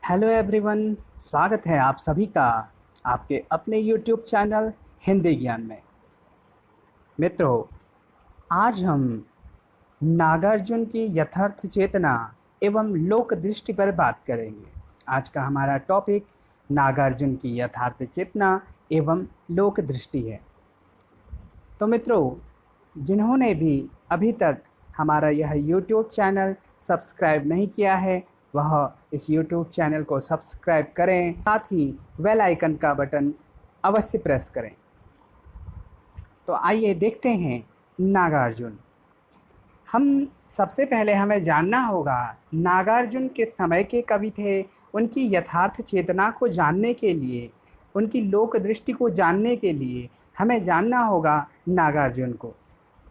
Hello everyone. स्वागत है आप सभी का आपके अपने यूट्यूब चैनल हिंदी ज्ञान में। मित्रों, आज हम नागार्जुन की यथार्थ चेतना एवं लोक दृष्टि पर बात करेंगे। आज का हमारा टॉपिक नागार्जुन की यथार्थ चेतना एवं लोक दृष्टि है। तो मित्रों, जिन्होंने भी अभी तक हमारा यह यूट्यूब चैनल सब्सक्राइब नहीं किया है, वह इस यूट्यूब चैनल को सब्सक्राइब करें, साथ ही बेल आइकन का बटन अवश्य प्रेस करें। तो आइए देखते हैं नागार्जुन। हम सबसे पहले हमें जानना होगा नागार्जुन किस समय के कवि थे। उनकी यथार्थ चेतना को जानने के लिए, उनकी लोक दृष्टि को जानने के लिए हमें जानना होगा नागार्जुन को।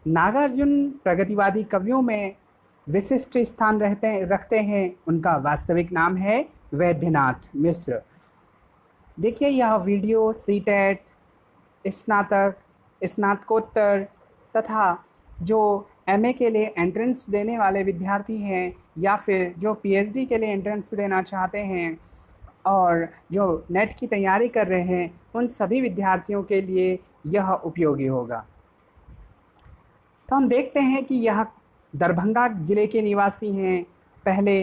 नागार्जुन प्रगतिवादी कवियों में विशिष्ट स्थान रखते हैं। उनका वास्तविक नाम है वैद्यनाथ मिश्र। देखिए, यह वीडियो सीटेट, स्नातक, स्नातकोत्तर तथा जो एमए के लिए एंट्रेंस देने वाले विद्यार्थी हैं या फिर जो पीएचडी के लिए एंट्रेंस देना चाहते हैं और जो नेट की तैयारी कर रहे हैं, उन सभी विद्यार्थियों के लिए यह उपयोगी होगा। तो हम देखते हैं कि यह दरभंगा जिले के निवासी हैं। पहले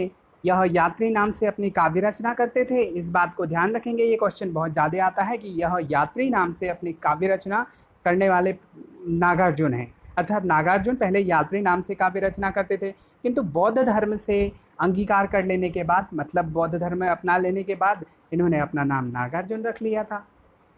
यह यात्री नाम से अपनी काव्य रचना करते थे। इस बात को ध्यान रखेंगे, ये क्वेश्चन बहुत ज़्यादा आता है कि यह यात्री नाम से अपनी काव्य रचना करने वाले नागार्जुन हैं। अर्थात नागार्जुन पहले यात्री नाम से काव्य रचना करते थे, किंतु बौद्ध धर्म से अंगीकार कर लेने के बाद, मतलब बौद्ध धर्म अपना लेने के बाद, इन्होंने अपना नाम नागार्जुन रख लिया था।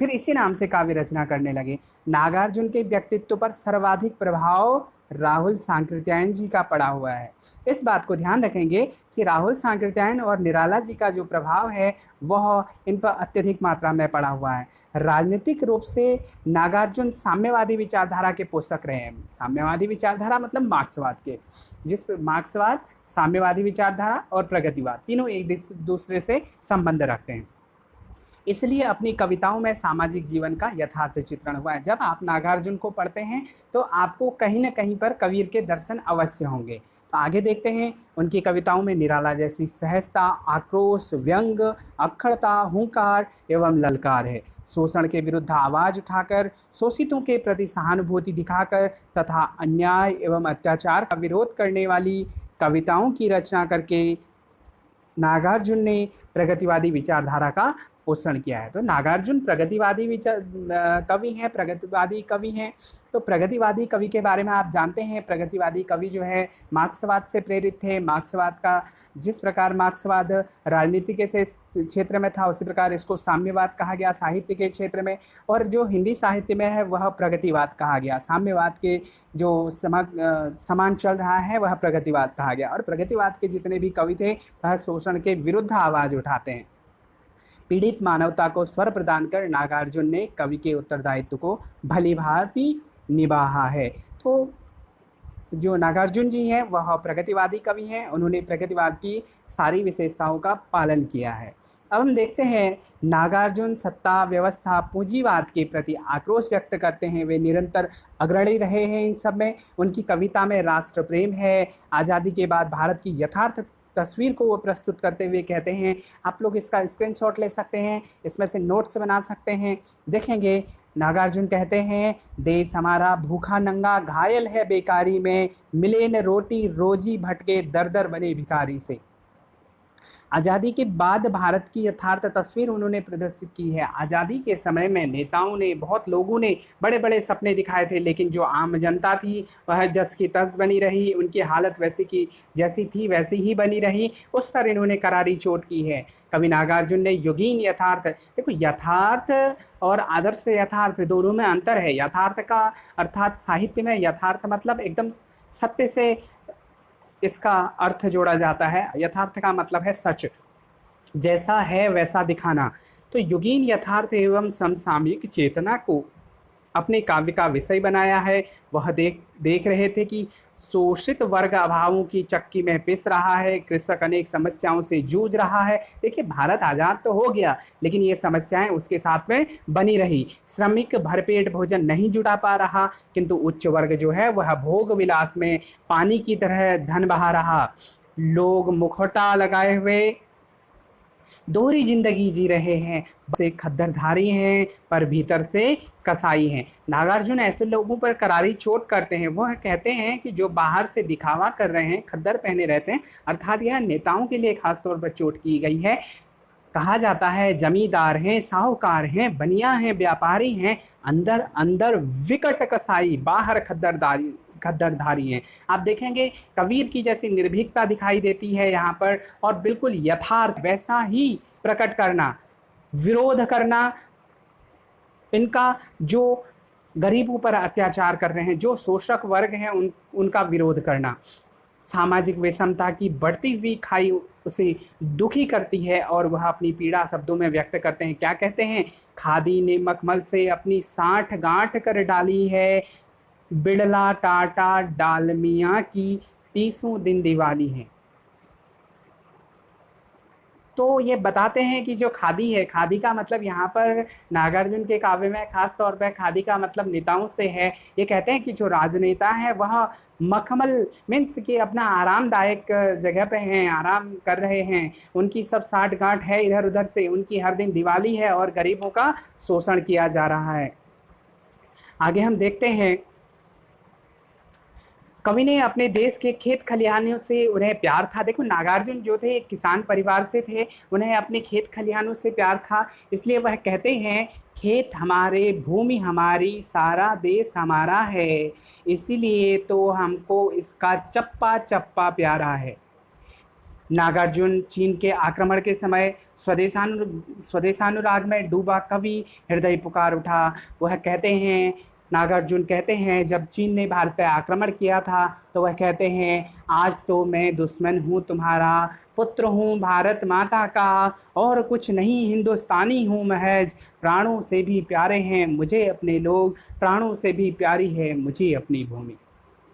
फिर इसी नाम से काव्य रचना करने लगे। नागार्जुन के व्यक्तित्व पर सर्वाधिक प्रभाव राहुल सांकृत्यायन जी का पड़ा हुआ है। इस बात को ध्यान रखेंगे कि राहुल सांकृत्यायन और निराला जी का जो प्रभाव है वह इन पर अत्यधिक मात्रा में पड़ा हुआ है। राजनीतिक रूप से नागार्जुन साम्यवादी विचारधारा के पोषक रहे हैं। साम्यवादी विचारधारा मतलब मार्क्सवाद के, जिस मार्क्सवाद, साम्यवादी विचारधारा और प्रगतिवाद तीनों एक दूसरे से संबंध रखते हैं। इसलिए अपनी कविताओं में सामाजिक जीवन का यथार्थ चित्रण हुआ है। जब आप नागार्जुन को पढ़ते हैं तो आपको कहीं न कहीं पर कबीर के दर्शन अवश्य होंगे। तो आगे देखते हैं, उनकी कविताओं में निराला जैसी सहजता, आक्रोश, व्यंग, अक्खड़ता, हुंकार एवं ललकार है। शोषण के विरुद्ध आवाज उठाकर, शोषितों के प्रति सहानुभूति दिखाकर तथा अन्याय एवं अत्याचार का विरोध करने वाली कविताओं की रचना करके नागार्जुन ने प्रगतिवादी विचारधारा का पोषण किया है। तो नागार्जुन प्रगतिवादी कवि हैं। तो प्रगतिवादी कवि के बारे में आप जानते हैं, प्रगतिवादी कवि जो है मार्क्सवाद से प्रेरित थे। मार्क्सवाद का, जिस प्रकार मार्क्सवाद राजनीति के से क्षेत्र में था, उसी प्रकार इसको साम्यवाद कहा गया साहित्य के क्षेत्र में, और जो हिंदी साहित्य में है वह प्रगतिवाद कहा गया। साम्यवाद के जो समान चल रहा है वह प्रगतिवाद कहा गया। और प्रगतिवाद के जितने भी कवि थे वह शोषण के विरुद्ध आवाज उठाते हैं। पीड़ित मानवता को स्वर प्रदान कर नागार्जुन ने कवि के उत्तरदायित्व को भलीभांति निभाया है। तो जो नागार्जुन जी हैं वह प्रगतिवादी कवि हैं। उन्होंने प्रगतिवाद की सारी विशेषताओं का पालन किया है। अब हम देखते हैं, नागार्जुन सत्ता व्यवस्था पूंजीवाद के प्रति आक्रोश व्यक्त करते हैं। वे निरंतर अग्रणी रहे हैं इन सब में। उनकी कविता में राष्ट्र प्रेम है। आज़ादी के बाद भारत की यथार्थ तस्वीर को वो प्रस्तुत करते हुए कहते हैं, आप लोग इसका स्क्रीनशॉट ले सकते हैं, इसमें से नोट्स बना सकते हैं। देखेंगे, नागार्जुन कहते हैं, देश हमारा भूखा नंगा घायल है बेकारी में, मिले न रोटी रोजी भटके दर दर बने भिखारी से। आज़ादी के बाद भारत की यथार्थ तस्वीर उन्होंने प्रदर्शित की है। आज़ादी के समय में नेताओं ने, बहुत लोगों ने बड़े बड़े सपने दिखाए थे, लेकिन जो आम जनता थी वह जस की तस बनी रही। उनकी हालत वैसी की जैसी थी वैसी ही बनी रही। उस पर इन्होंने करारी चोट की है। कवि नागार्जुन ने युगीन यथार्थ, देखो यथार्थ और आदर्श यथार्थ दोनों में अंतर है। यथार्थ का अर्थात साहित्य में यथार्थ मतलब एकदम सत्य से इसका अर्थ जोड़ा जाता है। यथार्थ का मतलब है सच, जैसा है वैसा दिखाना। तो युगीन यथार्थ एवं समसामयिक चेतना को अपने काव्य का विषय बनाया है। वह देख रहे थे कि शोषित वर्ग अभावों की चक्की में पिस रहा है, कृषक अनेक समस्याओं से जूझ रहा है। देखिए, भारत आज़ाद तो हो गया, लेकिन ये समस्याएं उसके साथ में बनी रही। श्रमिक भरपेट भोजन नहीं जुटा पा रहा, किंतु उच्च वर्ग जो है वह भोग विलास में पानी की तरह धन बहा रहा। लोग मुखौटा लगाए हुए दोहरी जिंदगी जी रहे हैं, से खद्दरधारी हैं पर भीतर से कसाई हैं। नागार्जुन ऐसे लोगों पर करारी चोट करते हैं। वह कहते हैं कि जो बाहर से दिखावा कर रहे हैं, खद्दर पहने रहते हैं, अर्थात यह नेताओं के लिए खास तौर पर चोट की गई है। कहा जाता है जमींदार हैं, साहूकार हैं, बनिया हैं, व्यापारी हैं, अंदर अंदर विकट कसाई, बाहर खद्दरधारी हैं। आप देखेंगे कबीर की जैसी निर्भीकता दिखाई देती है यहाँ पर, और बिल्कुल यथार्थ वैसा ही प्रकट करना, विरोध करना, इनका जो गरीबों पर अत्याचार कर रहे हैं, जो शोषक वर्ग हैं, उनका विरोध करना। सामाजिक विषमता की बढ़ती हुई खाई उसे दुखी करती है और वह अपनी पीड़ा शब्दों में व्यक्त करते हैं। क्या कहते हैं? खादी ने मखमल से अपनी साठ गांठ कर डाली है, बिड़ला टाटा डालमिया की 30 दिन दिवाली है। तो ये बताते हैं कि जो खादी है, खादी का मतलब यहाँ पर नागार्जुन के काव्य में खास तौर पर खादी का मतलब नेताओं से है। ये कहते हैं कि जो राजनेता है वह मखमल मीन्स कि अपना आरामदायक जगह पे हैं, आराम कर रहे हैं, उनकी सब साठ गांठ है इधर उधर से, उनकी हर दिन दिवाली है और गरीबों का शोषण किया जा रहा है। आगे हम देखते हैं, कवि ने अपने देश के खेत खलिहानों से उन्हें प्यार था। देखो नागार्जुन जो थे एक किसान परिवार से थे, उन्हें अपने खेत खलिहानों से प्यार था, इसलिए वह कहते हैं खेत हमारे, भूमि हमारी, सारा देश हमारा है, इसीलिए तो हमको इसका चप्पा चप्पा प्यारा है। नागार्जुन चीन के आक्रमण के समय स्वदेशानुराग में डूबा कवि, हृदय पुकार उठा। वह कहते हैं, नागार्जुन कहते हैं जब चीन ने भारत पर आक्रमण किया था तो वह कहते हैं आज तो मैं दुश्मन हूँ तुम्हारा, पुत्र हूँ भारत माता का, और कुछ नहीं हिंदुस्तानी हूँ महज, प्राणों से भी प्यारे हैं मुझे अपने लोग, प्राणों से भी प्यारी है मुझे अपनी भूमि।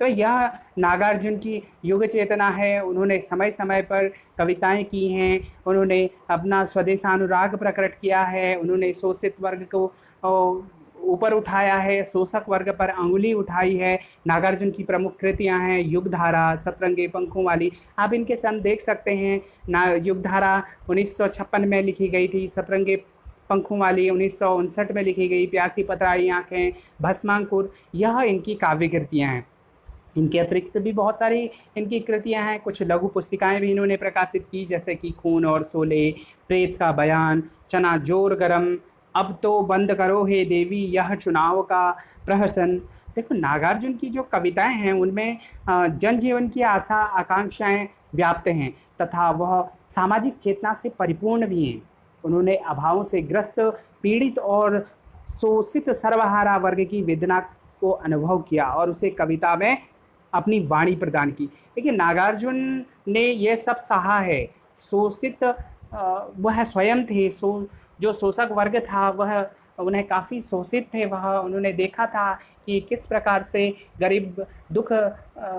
तो यह नागार्जुन की युग चेतना है। उन्होंने समय समय पर कविताएं की हैं, उन्होंने अपना स्वदेशानुराग प्रकट किया है, उन्होंने शोषित वर्ग को ऊपर उठाया है, शोषक वर्ग पर अंगुली उठाई है। नागार्जुन की प्रमुख कृतियां हैं युगधारा, सतरंगे पंखों वाली। आप इनके सन देख सकते हैं, ना युगधारा 1956 में लिखी गई थी, सतरंगे पंखों वाली 1959 में लिखी गई, प्यासी पतराई आँखें, भस्मांकुर, यह इनकी काव्य कृतियाँ हैं। इनके अतिरिक्त भी बहुत सारी इनकी कृतियां हैं। कुछ लघु पुस्तिकाएं भी इन्होंने प्रकाशित की, जैसे कि खून और शोले, प्रेत का बयान, चना जोर गरम, अब तो बंद करो हे देवी यह चुनाव का प्रहसन। देखो नागार्जुन की जो कविताएं हैं उनमें जनजीवन की आशा आकांक्षाएं व्याप्त हैं तथा वह सामाजिक चेतना से परिपूर्ण भी हैं। उन्होंने अभावों से ग्रस्त, पीड़ित और शोषित सर्वहारा वर्ग की वेदना को अनुभव किया और उसे कविता में अपनी वाणी प्रदान की। देखिए नागार्जुन ने यह सब सहा है। शोषित वह स्वयं थे, जो शोषक वर्ग था वह उन्हें काफ़ी शोषित थे, वह उन्होंने देखा था कि किस प्रकार से गरीब दुख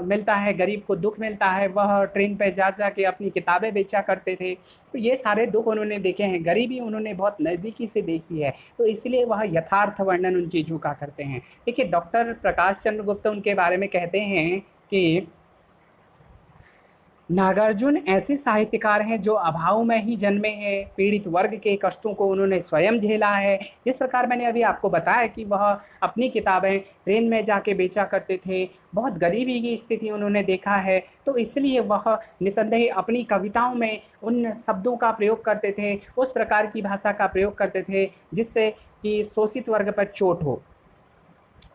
मिलता है, गरीब को दुख मिलता है। वह ट्रेन पे जा जा के अपनी किताबें बेचा करते थे। तो ये सारे दुख उन्होंने देखे हैं, गरीबी उन्होंने बहुत नज़दीकी से देखी है, तो इसलिए वह यथार्थ वर्णन उन चीज़ों का करते हैं। देखिए डॉक्टर प्रकाश चंद्र गुप्त उनके बारे में कहते हैं कि नागार्जुन ऐसे साहित्यकार हैं जो अभाव में ही जन्मे हैं, पीड़ित वर्ग के कष्टों को उन्होंने स्वयं झेला है। जिस प्रकार मैंने अभी आपको बताया कि वह अपनी किताबें ट्रेन में जाके बेचा करते थे, बहुत गरीबी की स्थिति उन्होंने देखा है, तो इसलिए वह निसंदेह अपनी कविताओं में उन शब्दों का प्रयोग करते थे, उस प्रकार की भाषा का प्रयोग करते थे जिससे कि शोषित वर्ग पर चोट हो,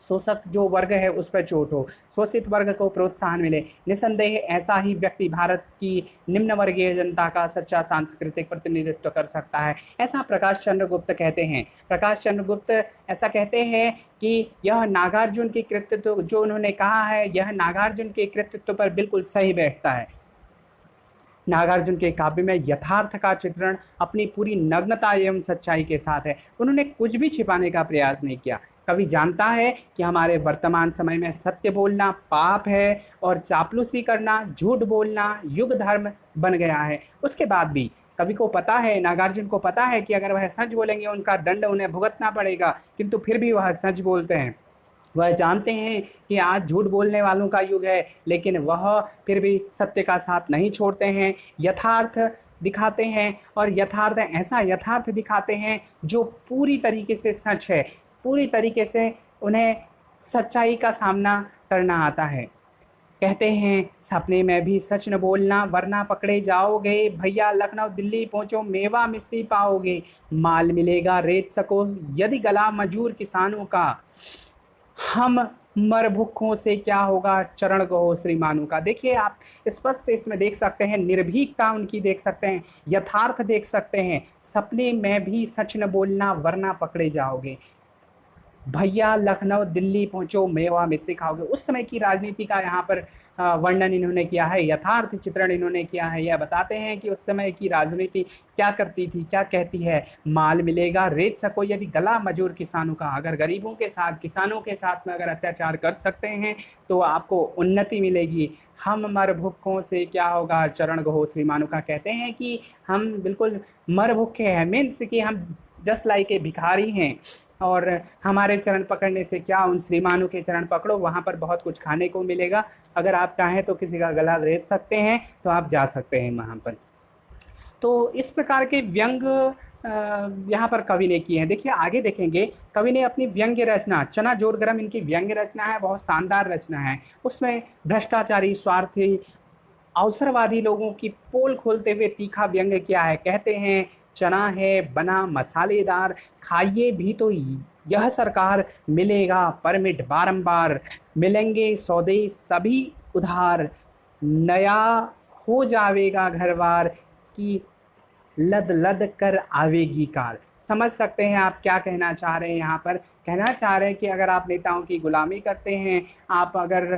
शोषक जो वर्ग है उस पर चोट हो, शोषित वर्ग को प्रोत्साहन मिले। निसंदेह ऐसा ही व्यक्ति भारत की निम्न वर्गीय जनता का सच्चा सांस्कृतिक प्रतिनिधित्व कर सकता है, ऐसा प्रकाश चंद्र गुप्त कहते हैं। प्रकाश चंद्र गुप्त ऐसा कहते हैं कि यह नागार्जुन के कृतित्व, जो उन्होंने कहा है, यह नागार्जुन के कृतित्व पर बिल्कुल सही बैठता है। नागार्जुन के काव्य में यथार्थ का चित्रण अपनी पूरी नग्नता एवं सच्चाई के साथ है। उन्होंने कुछ भी छिपाने का प्रयास नहीं किया। कवि जानता है कि हमारे वर्तमान समय में सत्य बोलना पाप है और चापलूसी करना, झूठ बोलना युग धर्म बन गया है। उसके बाद भी कवि को पता है, नागार्जुन को पता है कि अगर वह सच बोलेंगे उनका दंड उन्हें भुगतना पड़ेगा, किंतु फिर भी वह सच बोलते हैं। वह जानते हैं कि आज झूठ बोलने वालों का युग है, लेकिन वह फिर भी सत्य का साथ नहीं छोड़ते हैं। यथार्थ दिखाते हैं और यथार्थ ऐसा यथार्थ दिखाते हैं जो पूरी तरीके से सच है, पूरी तरीके से उन्हें सच्चाई का सामना करना आता है। कहते हैं सपने में भी सच न बोलना वरना पकड़े जाओगे, भैया लखनऊ दिल्ली पहुंचो मेवा मिश्री पाओगे, माल मिलेगा रेत सको यदि गला मजूर किसानों का, हम मर भूखों से क्या होगा चरण गहो श्रीमानों का। देखिए आप स्पष्ट इसमें देख सकते हैं, निर्भीकता उनकी देख सकते हैं, यथार्थ देख सकते हैं। सपने में भी सच न बोलना वरना पकड़े जाओगे, भैया लखनऊ दिल्ली पहुंचो मेवा मिश्री खाओगे। उस समय की राजनीति का यहाँ पर वर्णन इन्होंने किया है, यथार्थ चित्रण इन्होंने किया है। यह बताते हैं कि उस समय की राजनीति क्या करती थी, क्या कहती है। माल मिलेगा रेत सको यदि गला मजूर किसानों का, अगर गरीबों के साथ किसानों के साथ में अगर अत्याचार कर सकते हैं तो आपको उन्नति मिलेगी। हम मर भूखों से क्या होगा चरण गहो श्रीमानों का। कहते हैं कि हम बिल्कुल मर भूखे हैं, मीन्स कि हम जस्ट लाइक ए भिखारी हैं और हमारे चरण पकड़ने से क्या, उन श्रीमानों के चरण पकड़ो, वहाँ पर बहुत कुछ खाने को मिलेगा। अगर आप चाहें तो किसी का गला रेत सकते हैं तो आप जा सकते हैं वहाँ पर। तो इस प्रकार के व्यंग यहाँ पर कवि ने किए हैं। देखिए आगे देखेंगे, कवि ने अपनी व्यंग्य रचना चना जोर गरम इनकी व्यंग्य रचना है, बहुत शानदार रचना है। उसमें भ्रष्टाचारी स्वार्थी अवसरवादी लोगों की पोल खोलते हुए तीखा व्यंग्य किया है। कहते हैं चना है बना मसालेदार, खाइए भी तो यह सरकार, मिलेगा परमिट बारंबार, मिलेंगे सौदे सभी उधार, नया हो जावेगा घरवार की लद लद कर आवेगी कार। समझ सकते हैं आप क्या कहना चाह रहे हैं। यहाँ पर कहना चाह रहे हैं कि अगर आप नेताओं की गुलामी करते हैं, आप अगर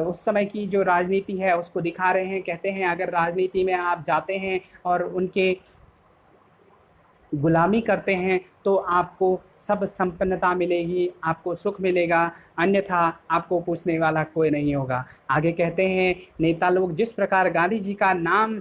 उस समय की जो राजनीति है उसको दिखा रहे हैं। कहते हैं अगर राजनीति में आप जाते हैं और उनके गुलामी करते हैं तो आपको सब संपन्नता मिलेगी, आपको सुख मिलेगा, अन्यथा आपको पूछने वाला कोई नहीं होगा। आगे कहते हैं नेता लोग जिस प्रकार गांधी जी का नाम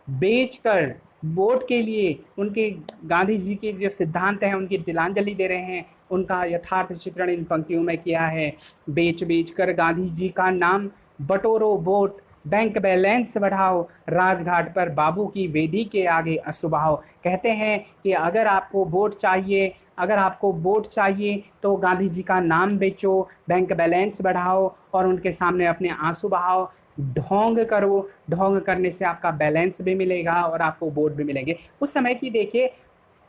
बेचकर वोट के लिए उनके गांधी जी के जो सिद्धांत हैं उनकी तिलांजलि दे रहे हैं, उनका यथार्थ चित्रण इन पंक्तियों में किया है। बेच कर गांधी जी का नाम बटोरो वोट, बैंक बैलेंस बढ़ाओ, राजघाट पर बाबू की वेदी के आगे अशुभाओ। कहते हैं कि अगर आपको वोट चाहिए, अगर आपको वोट चाहिए तो गांधी जी का नाम बेचो, बैंक बैलेंस बढ़ाओ और उनके सामने अपने आंसू बहाओ, ढोंग करो। ढोंग करने से आपका बैलेंस भी मिलेगा और आपको वोट भी मिलेंगे। उस समय की देखिए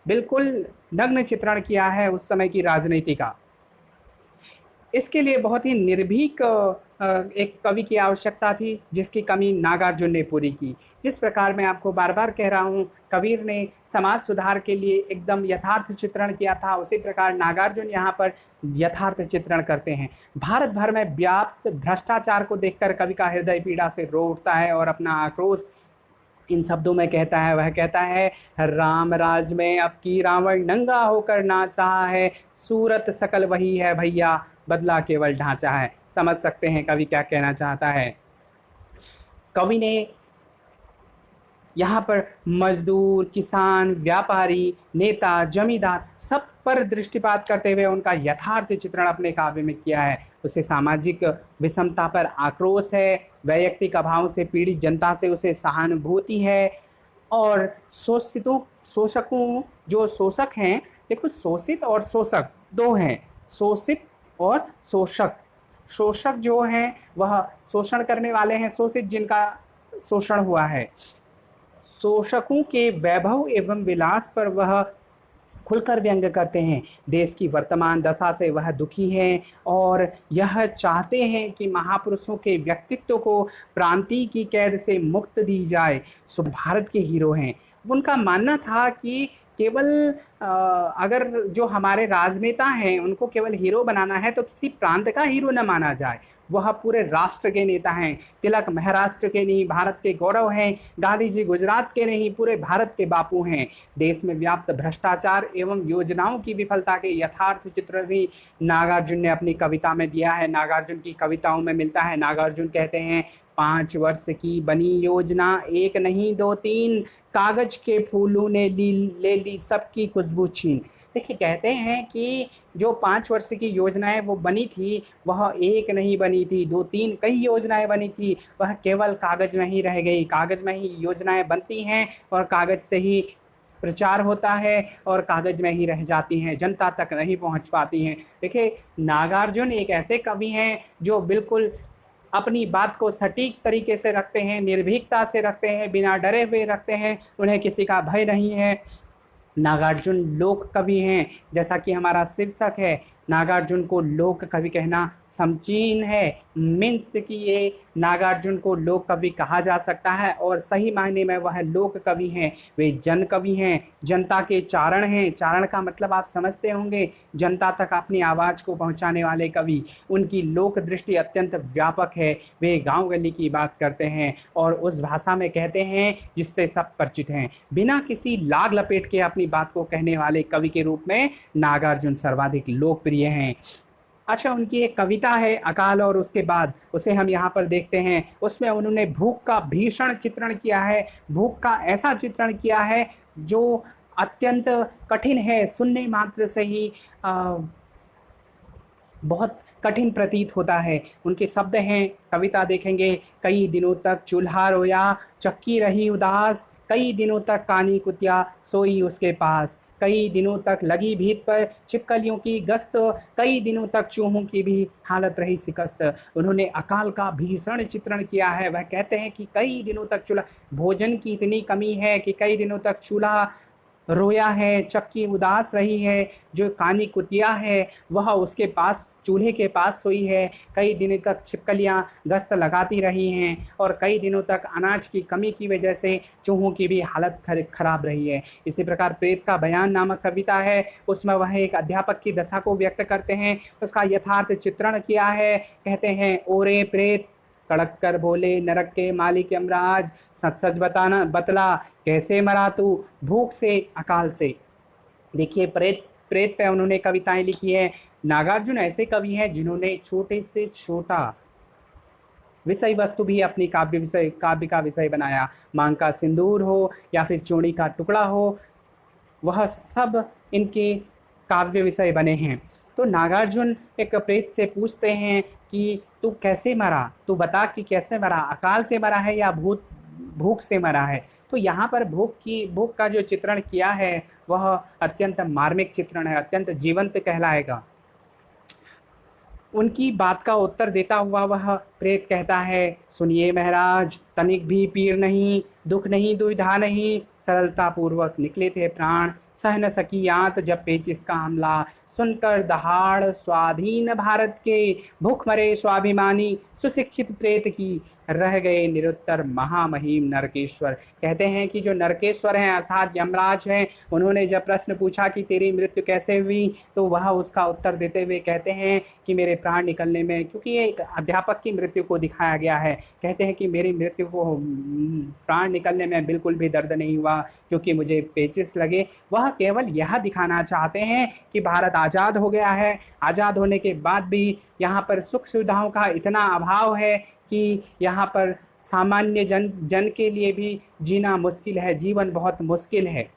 बिल्कुल नग्न चित्रण किया है उस समय की राजनीति का। इसके लिए बहुत ही निर्भीक एक कवि की आवश्यकता थी जिसकी कमी नागार्जुन ने पूरी की। जिस प्रकार मैं आपको बार बार कह रहा हूँ कबीर ने समाज सुधार के लिए एकदम यथार्थ चित्रण किया था, उसी प्रकार नागार्जुन यहाँ पर यथार्थ चित्रण करते हैं। भारत भर में व्याप्त भ्रष्टाचार को देखकर कवि का हृदय पीड़ा से रो उठता है और अपना आक्रोश इन शब्दों में कहता है। वह कहता है राम राज में अब की रावण नंगा होकर नाचा है, सूरत सकल वही है भैया, बदला केवल ढांचा है। समझ सकते हैं कवि क्या कहना चाहता है। कवि ने यहाँ पर मजदूर, किसान, व्यापारी, नेता, जमींदार सब पर दृष्टिपात करते हुए उनका यथार्थ चित्रण अपने काव्य में किया है। उसे सामाजिक विषमता पर आक्रोश है, वैयक्तिक अभाव से पीड़ित जनता से उसे सहानुभूति है और शोषकों जो शोषक हैं, देखो शोषित और शोषक दो हैं, शोषित और शोषक। शोषक जो हैं वह शोषण करने वाले हैं, शोषित जिनका शोषण हुआ है। शोषकों के वैभव एवं विलास पर वह खुलकर व्यंग करते हैं। देश की वर्तमान दशा से वह दुखी हैं और यह चाहते हैं कि महापुरुषों के व्यक्तित्व को प्रांति की कैद से मुक्त दी जाए। सो भारत के हीरो हैं। उनका मानना था कि केवल अगर जो हमारे राजनेता हैं उनको केवल हीरो बनाना है तो किसी प्रांत का हीरो न माना जाए, वह पूरे राष्ट्र के नेता हैं। तिलक महाराष्ट्र के नहीं, भारत के गौरव हैं। गांधी जी गुजरात के नहीं, पूरे भारत के बापू हैं। देश में व्याप्त भ्रष्टाचार एवं योजनाओं की विफलता के यथार्थ चित्र भी नागार्जुन ने अपनी कविता में दिया है। नागार्जुन की कविताओं में मिलता है। नागार्जुन कहते हैं 5 वर्ष की बनी योजना, एक नहीं 2 3, कागज के फूलों ने ले ली सबकी खुशबू छीन। देखिए, कहते हैं कि जो 5 वर्ष की योजनाएँ वो बनी थी, वह एक नहीं बनी थी, 2-3 कई योजनाएँ बनी थी, वह केवल कागज़ में ही रह गई। कागज़ में ही योजनाएँ बनती हैं और कागज़ से ही प्रचार होता है और कागज़ में ही रह जाती हैं, जनता तक नहीं पहुँच पाती हैं। देखिए, नागार्जुन एक ऐसे कवि हैं जो बिल्कुल अपनी बात को सटीक तरीके से रखते हैं, निर्भीकता से रखते हैं, बिना डरे हुए रखते हैं, उन्हें किसी का भय नहीं है। नागार्जुन लोक कवि हैं, जैसा कि हमारा शीर्षक है, नागार्जुन को लोक कवि कहना समचीन है। मीन्स कि ये नागार्जुन को लोक कवि कहा जा सकता है और सही मायने में वह लोक कवि हैं। वे जन कवि हैं, जनता के चारण हैं। चारण का मतलब आप समझते होंगे, जनता तक अपनी आवाज़ को पहुंचाने वाले कवि। उनकी लोक दृष्टि अत्यंत व्यापक है। वे गांव गली की बात करते हैं और उस भाषा में कहते हैं जिससे सब परिचित हैं। बिना किसी लाग लपेट के अपनी बात को कहने वाले कवि के रूप में नागार्जुन सर्वाधिक लोकप्रिय हैं। अच्छा, उनकी एक कविता है अकाल और उसके बाद, उसे हम यहाँ पर देखते हैं। उसमें उन्होंने भूख का भीषण चित्रण किया है, भूख का ऐसा चित्रण किया है जो अत्यंत कठिन है, सुनने मात्र से ही बहुत कठिन प्रतीत होता है। उनके शब्द हैं, कविता देखेंगे, कई दिनों तक चूल्हा रोया, चक्की रही उदास, कई दिनों तक कानी कुतिया सोई उसके पास, कई दिनों तक लगी भीत पर छिपकलियों की गश्त, कई दिनों तक चूहों की भी हालत रही शिकस्त। उन्होंने अकाल का भीषण चित्रण किया है। वह कहते हैं कि कई दिनों तक चूल्हा, भोजन की इतनी कमी है कि कई दिनों तक चूल्हा रोया है, चक्की उदास रही है, जो कानी कुतिया है वह उसके पास, चूल्हे के पास सोई है, कई दिनों तक छिपकलियां गश्त लगाती रही हैं और कई दिनों तक अनाज की कमी की वजह से चूहों की भी हालत खराब रही है। इसी प्रकार प्रेत का बयान नामक कविता है, उसमें वह एक अध्यापक की दशा को व्यक्त करते हैं, उसका यथार्थ चित्रण किया है। कहते हैं, ओरे प्रेत कड़क कर बोले नरक के मालिक यमराज, सच सच बताना बतला, कैसे मरा तू भूख से अकाल से। देखिए, प्रेत प्रेत पे उन्होंने कविताएं लिखी है। नागार्जुन ऐसे कवि हैं जिन्होंने छोटे से छोटा विषय वस्तु भी अपनी काव्य का विषय बनाया। मांग का सिंदूर हो या फिर चूड़ी का टुकड़ा हो, वह सब इनके काव्य विषय बने हैं। तो नागार्जुन एक प्रेत से पूछते हैं कि तू कैसे मरा, तू बता कि कैसे मरा, अकाल से मरा है या भूख से मरा है। तो यहाँ पर भूख का जो चित्रण किया है वह अत्यंत मार्मिक चित्रण है, अत्यंत जीवंत कहलाएगा। उनकी बात का उत्तर देता हुआ वह प्रेत कहता है, सुनिए महाराज, तनिक भी पीर नहीं, दुख नहीं, दुविधा नहीं, सरलता पूर्वक निकले थे प्राण, सह न सकी आंत जब पेचिस का हमला, सुनकर दहाड़ स्वाधीन भारत के, भूख मरे स्वाभिमानी सुशिक्षित प्रेत की, रह गए निरुत्तर महामहिम नरकेश्वर। कहते हैं कि जो नरकेश्वर हैं अर्थात यमराज हैं, उन्होंने जब प्रश्न पूछा कि तेरी मृत्यु कैसे हुई, तो वह उसका उत्तर देते हुए कहते हैं कि मेरे प्राण निकलने में, क्योंकि ये एक अध्यापक की मृत्यु को दिखाया गया है, कहते हैं कि मेरी मृत्यु को प्राण निकलने में बिल्कुल भी दर्द नहीं हुआ क्योंकि मुझे पेचिस लगे। वह केवल यह दिखाना चाहते हैं कि भारत आज़ाद हो गया है, आज़ाद होने के बाद भी यहाँ पर सुख सुविधाओं का इतना अभाव है कि यहाँ पर सामान्य जन के लिए भी जीना मुश्किल है, जीवन बहुत मुश्किल है।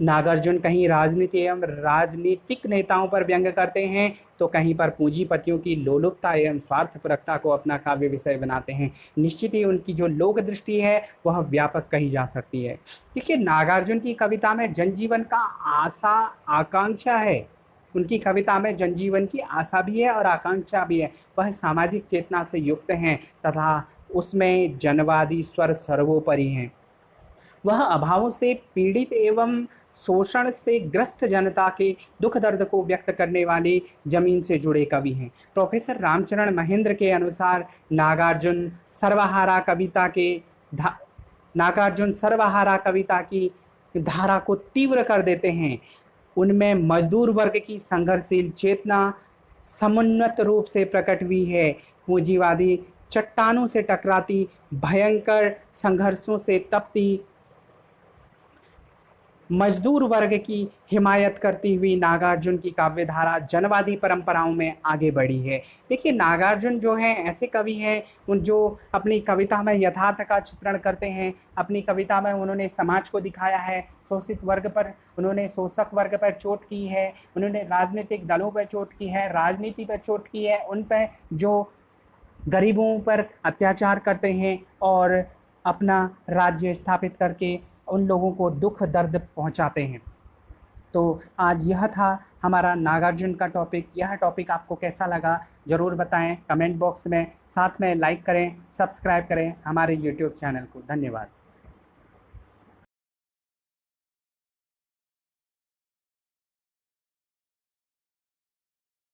नागार्जुन कहीं राजनीति एवं राजनीतिक नेताओं पर व्यंग करते हैं तो कहीं पर पूंजीपतियों की लोलुपता एवं स्वार्थपरकता को अपना काव्य विषय बनाते हैं। निश्चित ही उनकी जो लोक दृष्टि है वह व्यापक कही जा सकती है। देखिए, नागार्जुन की कविता में जनजीवन का आशा आकांक्षा है। उनकी कविता में जनजीवन की आशा भी है और आकांक्षा भी है। वह सामाजिक चेतना से युक्त हैं तथा उसमें जनवादी स्वर सर्वोपरि हैं। वह अभावों से पीड़ित एवं शोषण से ग्रस्त जनता के दुख दर्द को व्यक्त करने वाले जमीन से जुड़े कवि हैं। प्रोफेसर रामचरण महेंद्र के अनुसार नागार्जुन सर्वहारा कविता की धारा को तीव्र कर देते हैं। उनमें मजदूर वर्ग की संघर्षशील चेतना समुन्नत रूप से प्रकट हुई है। पूंजीवादी चट्टानों से टकराती भयंकर संघर्षों से तपती मजदूर वर्ग की हिमायत करती हुई नागार्जुन की काव्यधारा जनवादी परंपराओं में आगे बढ़ी है। देखिए, नागार्जुन जो हैं ऐसे कवि हैं उन जो अपनी कविता में यथार्थ का चित्रण करते हैं। अपनी कविता में उन्होंने समाज को दिखाया है, शोषित वर्ग पर उन्होंने शोषक वर्ग पर चोट की है, उन्होंने राजनीतिक दलों पर चोट की है, राजनीति पर चोट की है, उन पर जो गरीबों पर अत्याचार करते हैं और अपना राज्य स्थापित करके उन लोगों को दुख दर्द पहुंचाते हैं। तो आज यह था हमारा नागार्जुन का टॉपिक। यह टॉपिक आपको कैसा लगा ज़रूर बताएं कमेंट बॉक्स में, साथ में लाइक करें, सब्सक्राइब करें हमारे यूट्यूब चैनल को। धन्यवाद।